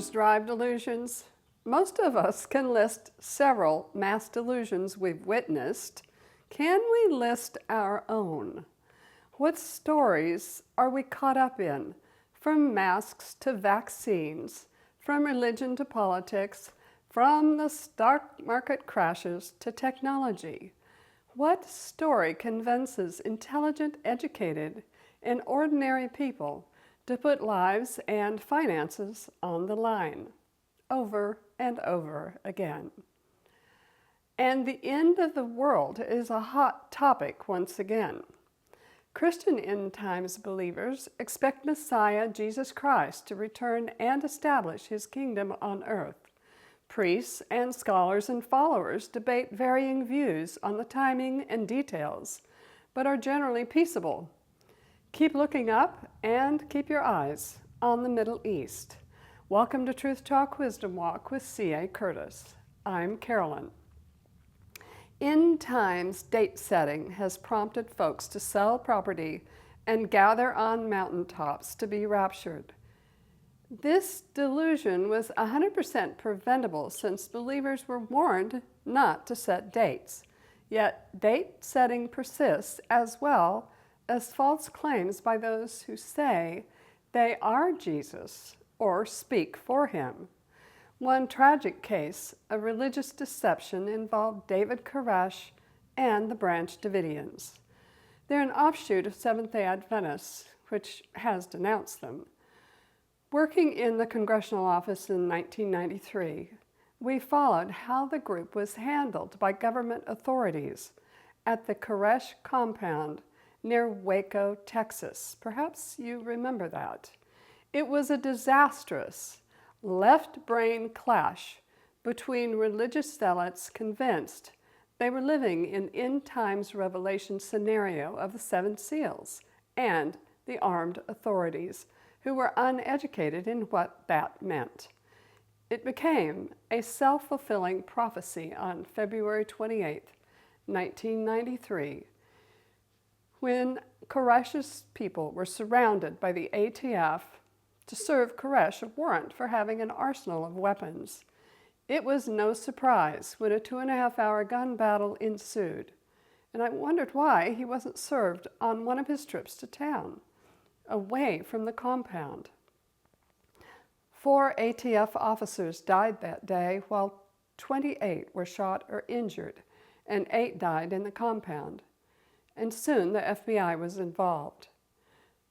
others drive delusions? Most of us can list several mass delusions we've witnessed. Can we list our own? What stories are we caught up in? From masks to vaccines, from religion to politics, from the stock market crashes to technology. What story convinces intelligent, educated, and ordinary people to put lives and finances on the line, over and over again? And the end of the world is a hot topic once again. Christian end times believers expect Messiah Jesus Christ to return and establish his kingdom on earth. Priests and scholars and followers debate varying views on the timing and details, but are generally peaceable. Keep looking up and keep your eyes on the Middle East. Welcome to Truth Talk Wisdom Walk with C.A. Curtis. I'm Carolyn. End times date setting has prompted folks to sell property and gather on mountaintops to be raptured. This delusion was 100% preventable since believers were warned not to set dates. Yet date setting persists, as well as false claims by those who say they are Jesus or speak for him. One tragic case of religious deception involved David Koresh and the Branch Davidians. They're an offshoot of Seventh-day Adventists, which has denounced them. Working in the congressional office in 1993, we followed how the group was handled by government authorities at the Koresh compound near Waco, Texas. Perhaps you remember that. It was a disastrous left-brain clash between religious zealots convinced they were living in end times revelation scenario of the seven seals and the armed authorities who were uneducated in what that meant. It became a self-fulfilling prophecy on February 28, 1993, when Koresh's people were surrounded by the ATF to serve Koresh a warrant for having an arsenal of weapons. It was no surprise when a 2.5-hour gun battle ensued, and I wondered why he wasn't served on one of his trips to town, away from the compound. 4 ATF officers died that day, while 28 were shot or injured, and 8 died in the compound. And soon the FBI was involved.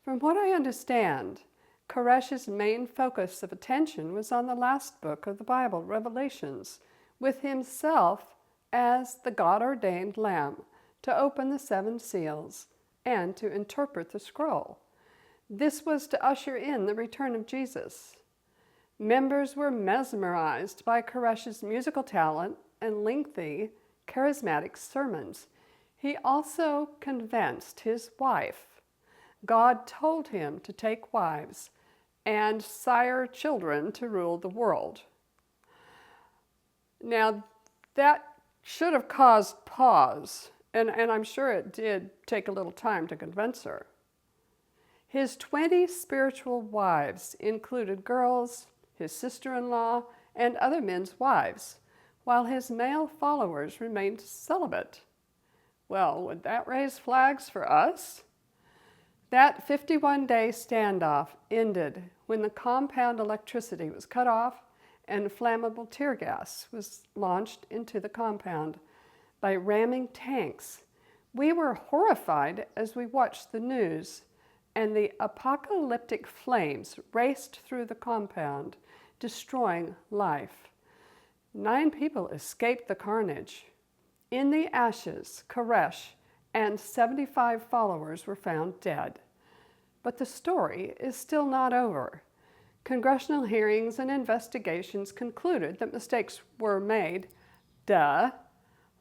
From what I understand, Koresh's main focus of attention was on the last book of the Bible, Revelations, with himself as the God-ordained Lamb to open the 7 seals and to interpret the scroll. This was to usher in the return of Jesus. Members were mesmerized by Koresh's musical talent and lengthy, charismatic sermons. He also convinced his wife God told him to take wives and sire children to rule the world. Now, that should have caused pause, and I'm sure it did take a little time to convince her. His 20 spiritual wives included girls, his sister-in-law, and other men's wives, while his male followers remained celibate. Well, would that raise flags for us? That 51-day standoff ended when the compound electricity was cut off and flammable tear gas was launched into the compound by ramming tanks. We were horrified as we watched the news, and the apocalyptic flames raced through the compound, destroying life. 9 people escaped the carnage. In the ashes, Koresh and 75 followers were found dead. But the story is still not over. Congressional hearings and investigations concluded that mistakes were made,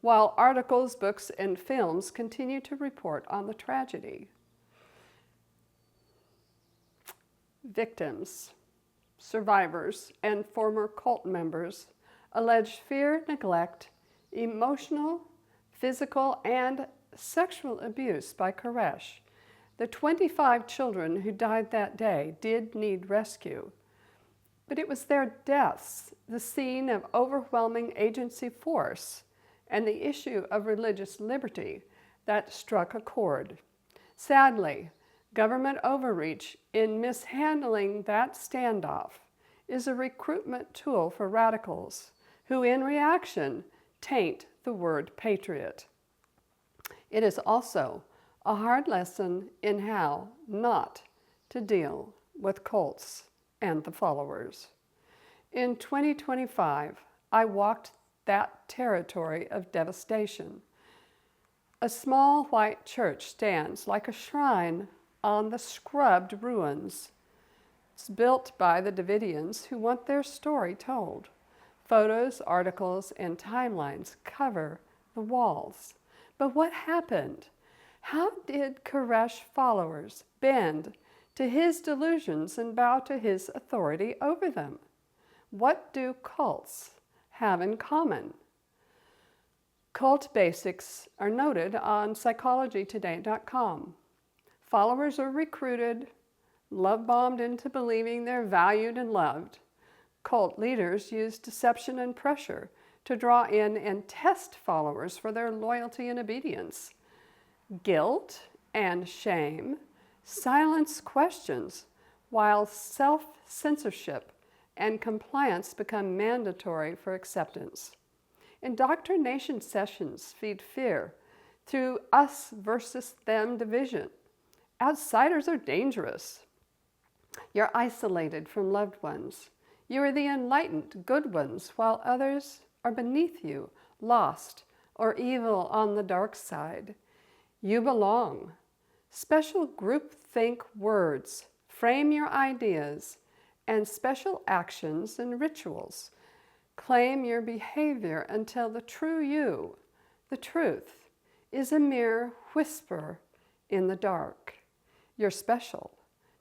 while articles, books, and films continue to report on the tragedy. Victims, survivors, and former cult members allege fear, neglect, emotional, physical, and sexual abuse by Koresh. The 25 children who died that day did need rescue. But it was their deaths, the scene of overwhelming agency force, and the issue of religious liberty that struck a chord. Sadly, government overreach in mishandling that standoff is a recruitment tool for radicals who, in reaction, taint the word patriot. It is also a hard lesson in how not to deal with cults and the followers. In 2025, I walked that territory of devastation. A small white church stands like a shrine on the scrubbed ruins. It's built by the Davidians who want their story told. Photos, articles, and timelines cover the walls. But what happened? How did Koresh followers bend to his delusions and bow to his authority over them? What do cults have in common? Cult basics are noted on psychologytoday.com. Followers are recruited, love-bombed into believing they're valued and loved. Cult leaders use deception and pressure to draw in and test followers for their loyalty and obedience. Guilt and shame silence questions, while self-censorship and compliance become mandatory for acceptance. Indoctrination sessions feed fear through us versus them division. Outsiders are dangerous. You're isolated from loved ones. You are the enlightened, good ones, while others are beneath you, lost or evil on the dark side. You belong. Special groupthink words frame your ideas, and special actions and rituals claim your behavior until the true you, the truth, is a mere whisper in the dark. You're special,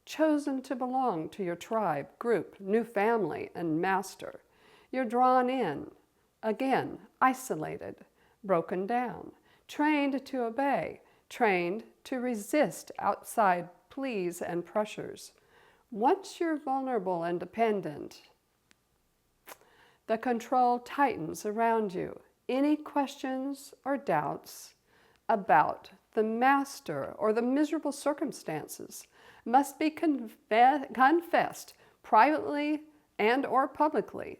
chosen to belong to your tribe, group, new family, and master. You're drawn in, again, isolated, broken down, trained to obey, trained to resist outside pleas and pressures. Once you're vulnerable and dependent, the control tightens around you. Any questions or doubts about the master or the miserable circumstances must be confessed privately and or publicly.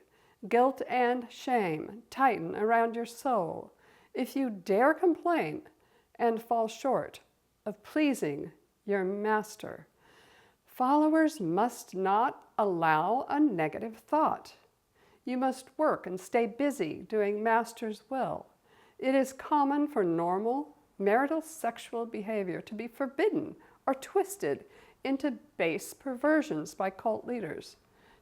Guilt and shame tighten around your soul if you dare complain and fall short of pleasing your master. Followers must not allow a negative thought. You must work and stay busy doing master's will. It is common for normal marital sexual behavior to be forbidden or twisted into base perversions by cult leaders.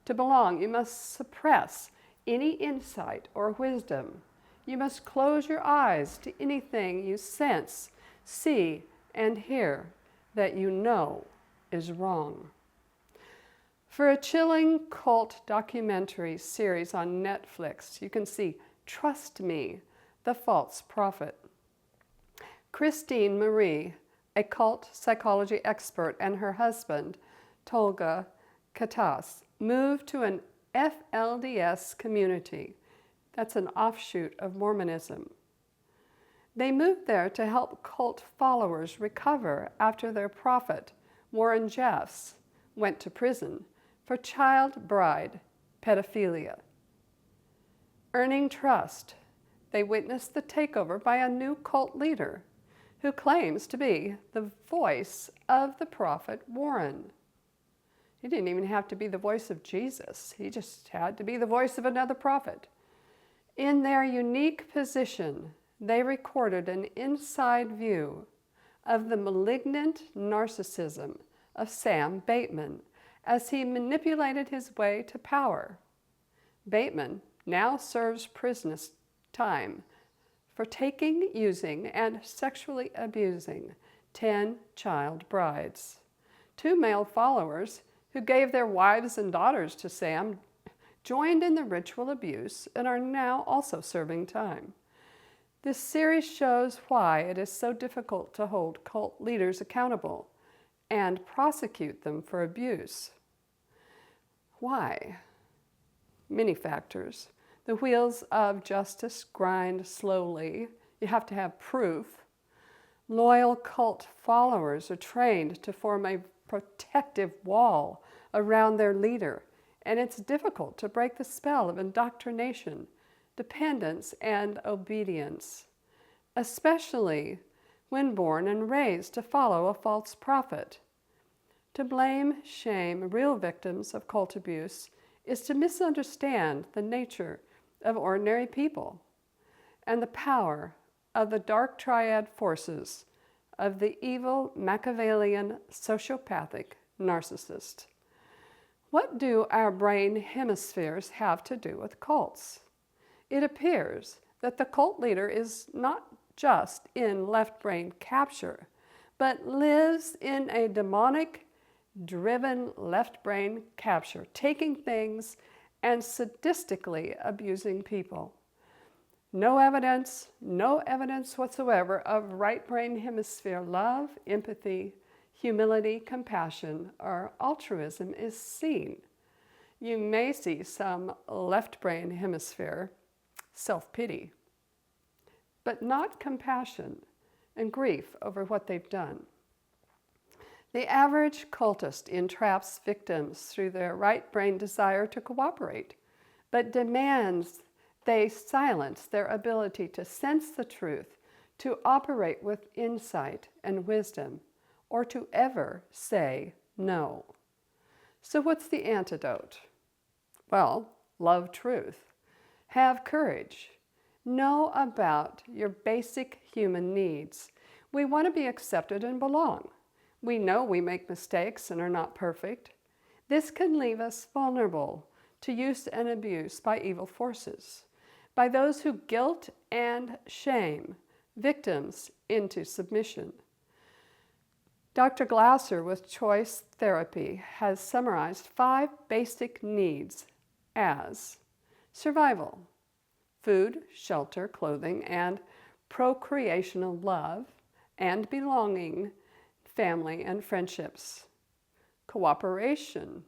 To belong, you must suppress any insight or wisdom. You must close your eyes to anything you sense, see, and hear that you know is wrong. For a chilling cult documentary series on Netflix, you can see Trust Me, the False Prophet. Christine Marie, a cult psychology expert, and her husband, Tolga Katas, moved to an FLDS community. That's an offshoot of Mormonism. They moved there to help cult followers recover after their prophet, Warren Jeffs, went to prison for child bride pedophilia. Earning trust, they witnessed the takeover by a new cult leader who claims to be the voice of the prophet Warren. He didn't even have to be the voice of Jesus. He just had to be the voice of another prophet. In their unique position, they recorded an inside view of the malignant narcissism of Sam Bateman as he manipulated his way to power. Bateman now serves prison time for taking, using, and sexually abusing 10 child brides. 2 male followers who gave their wives and daughters to Sam joined in the ritual abuse and are now also serving time. This series shows why it is so difficult to hold cult leaders accountable and prosecute them for abuse. Why? many factors. The wheels of justice grind slowly. You have to have proof. Loyal cult followers are trained to form a protective wall around their leader, and it's difficult to break the spell of indoctrination, dependence, and obedience, especially when born and raised to follow a false prophet. To blame, shame real victims of cult abuse is to misunderstand the nature of ordinary people and the power of the dark triad forces of the evil Machiavellian sociopathic narcissist. What do our brain hemispheres have to do with cults? It appears that the cult leader is not just in left brain capture, but lives in a demonic driven left brain capture, taking things and sadistically abusing people. No evidence whatsoever of right brain hemisphere love, empathy, humility, compassion, or altruism is seen. You may see some left brain hemisphere self-pity, but not compassion and grief over what they've done. The average cultist entraps victims through their right brain desire to cooperate, but demands they silence their ability to sense the truth, to operate with insight and wisdom, or to ever say no. So what's the antidote? Well, love truth. Have courage. Know about your basic human needs. We want to be accepted and belong. We know we make mistakes and are not perfect. This can leave us vulnerable to use and abuse by evil forces, by those who guilt and shame victims into submission. Dr. Glasser with Choice Therapy has summarized 5 basic needs as survival, food, shelter, clothing, and procreational love, and belonging, family and friendships. Cooperation,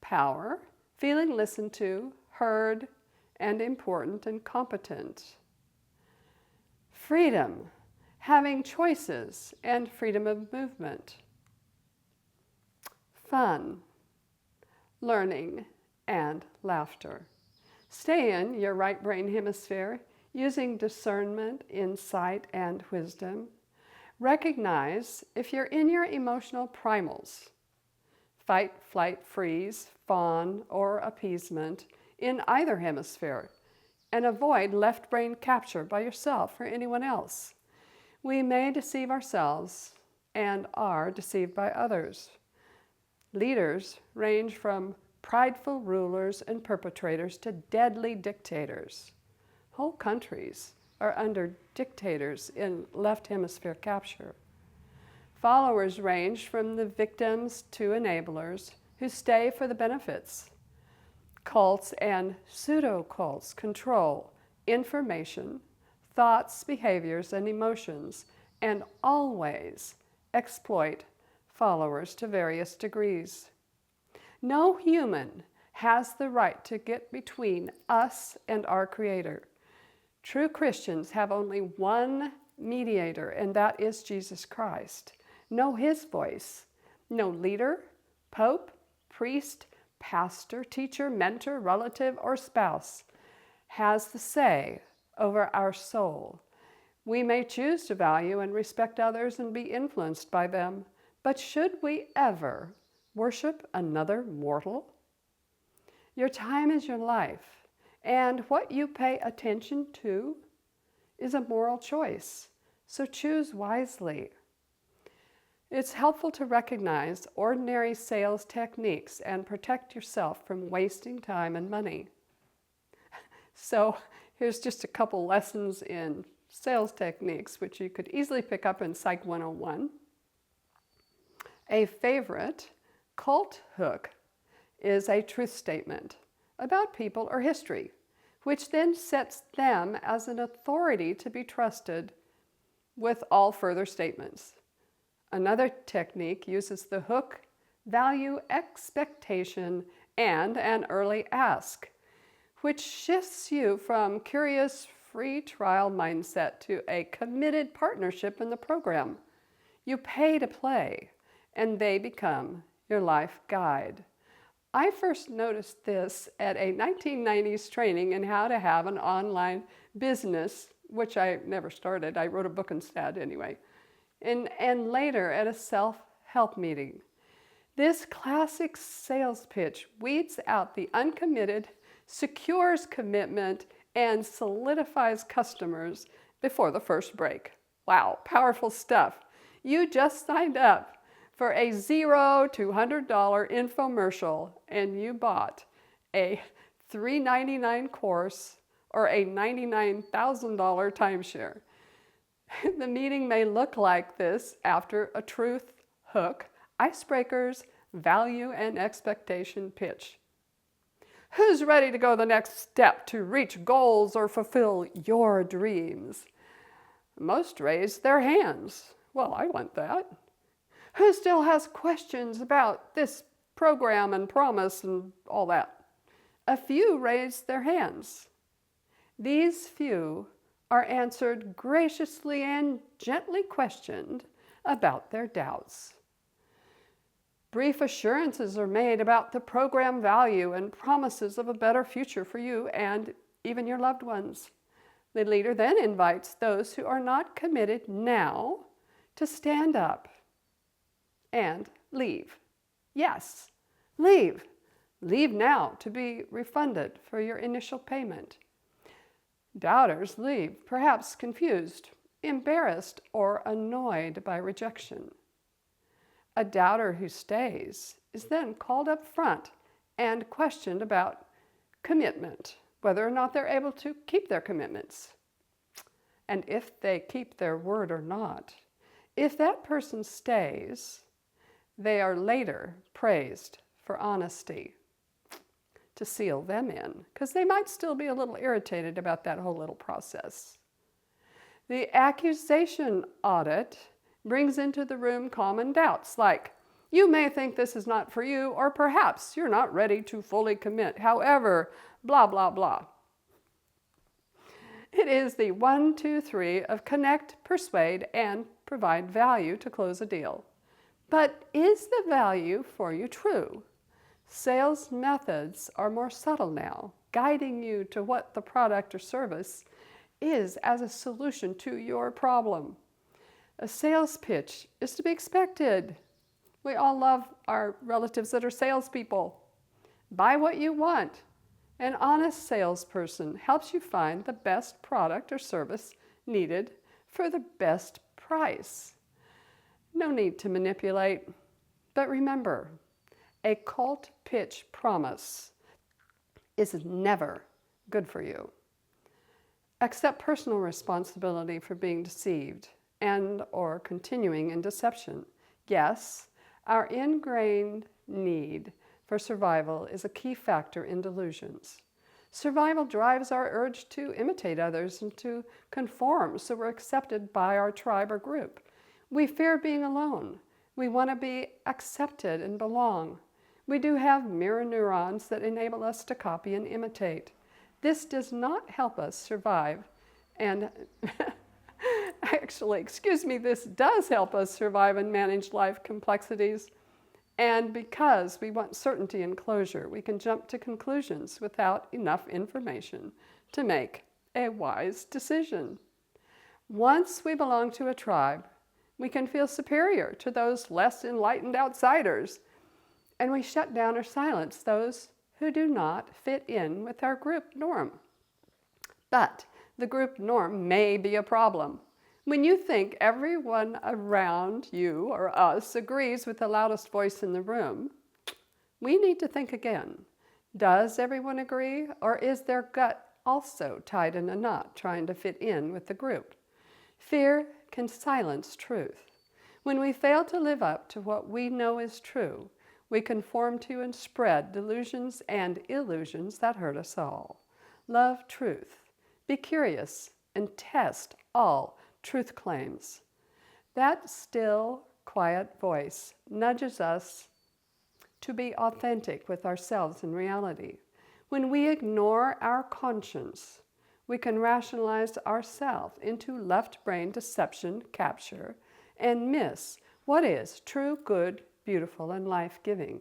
power, feeling listened to, heard, and important and competent. Freedom, having choices and freedom of movement. Fun, learning, and laughter. Stay in your right brain hemisphere using discernment, insight, and wisdom. Recognize if you're in your emotional primals, fight, flight, freeze, fawn, or appeasement in either hemisphere, and avoid left brain capture by yourself or anyone else. We may deceive ourselves and are deceived by others. Leaders range from prideful rulers and perpetrators to deadly dictators. Whole countries are under dictators in left hemisphere capture. Followers range from the victims to enablers who stay for the benefits. Cults and pseudo-cults control information, thoughts, behaviors, and emotions, and always exploit followers to various degrees. No human has the right to get between us and our Creator. True Christians have only one mediator, and that is Jesus Christ. Know His voice. No leader, pope, priest, pastor, teacher, mentor, relative, or spouse has the say over our soul. We may choose to value and respect others and be influenced by them, but should we ever worship another mortal? Your time is your life, and what you pay attention to is a moral choice, so choose wisely. It's helpful to recognize ordinary sales techniques and protect yourself from wasting time and money. So here's just a couple lessons in sales techniques which you could easily pick up in Psych 101. A favorite cult hook is a truth statement about people or history, which then sets them as an authority to be trusted with all further statements. Another technique uses the hook, value, expectation, and an early ask, which shifts you from curious free trial mindset to a committed partnership in the program. You pay to play, and they become your life guide. I first noticed this at a 1990s training in how to have an online business, which I never started. I wrote a book instead anyway. And later at a self-help meeting. This classic sales pitch weeds out the uncommitted, secures commitment, and solidifies customers before the first break. Wow, powerful stuff. You just signed up for a $0 to $100 infomercial and you bought a $399 course or a $99,000 timeshare. The meeting may look like this after a truth, hook, icebreakers, value, and expectation pitch. Who's ready to go the next step to reach goals or fulfill your dreams? Most raise their hands. Well, I want that. Who still has questions about this program and promise and all that? A few raise their hands. These few are answered graciously and gently questioned about their doubts. Brief assurances are made about the program value and promises of a better future for you and even your loved ones. The leader then invites those who are not committed now to stand up and leave. Yes, leave. Leave now to be refunded for your initial payment. Doubters leave, perhaps confused, embarrassed, or annoyed by rejection. A doubter who stays is then called up front and questioned about commitment, whether or not they're able to keep their commitments, and if they keep their word or not. If that person stays, they are later praised for honesty to seal them in, because they might still be a little irritated about that whole little process. The accusation audit brings into the room common doubts like, you may think this is not for you, or perhaps you're not ready to fully commit. However, blah, blah, blah. It is the 1, 2, 3 of connect, persuade, and provide value to close a deal. But is the value for you true? Sales methods are more subtle now, guiding you to what the product or service is as a solution to your problem. A sales pitch is to be expected. We all love our relatives that are salespeople. Buy what you want. An honest salesperson helps you find the best product or service needed for the best price. No need to manipulate, but remember, a cult pitch promise is never good for you. Accept personal responsibility for being deceived and or continuing in deception. Yes, our ingrained need for survival is a key factor in delusions. Survival drives our urge to imitate others and to conform so we're accepted by our tribe or group. We fear being alone. We want to be accepted and belong. We do have mirror neurons that enable us to copy and imitate. This does not help us survive, and actually, this does help us survive and manage life complexities. And because we want certainty and closure, we can jump to conclusions without enough information to make a wise decision. Once we belong to a tribe, we can feel superior to those less enlightened outsiders, and we shut down or silence those who do not fit in with our group norm. But the group norm may be a problem. When you think everyone around you or us agrees with the loudest voice in the room, we need to think again. Does everyone agree, or is their gut also tied in a knot trying to fit in with the group? Fear can silence truth. When we fail to live up to what we know is true, we conform to and spread delusions and illusions that hurt us all. Love truth. Be curious and test all truth claims. That still, quiet voice nudges us to be authentic with ourselves in reality. When we ignore our conscience, we can rationalize ourselves into left brain deception capture and miss what is true, good, beautiful, and life-giving.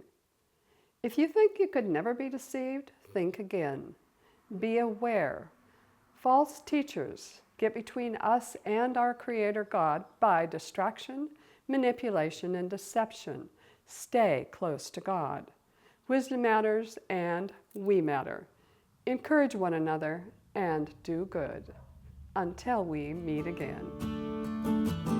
If you think you could never be deceived, think again. Be aware. False teachers get between us and our Creator God by distraction, manipulation, and deception. Stay close to God. Wisdom matters and we matter. Encourage one another and do good. Until we meet again.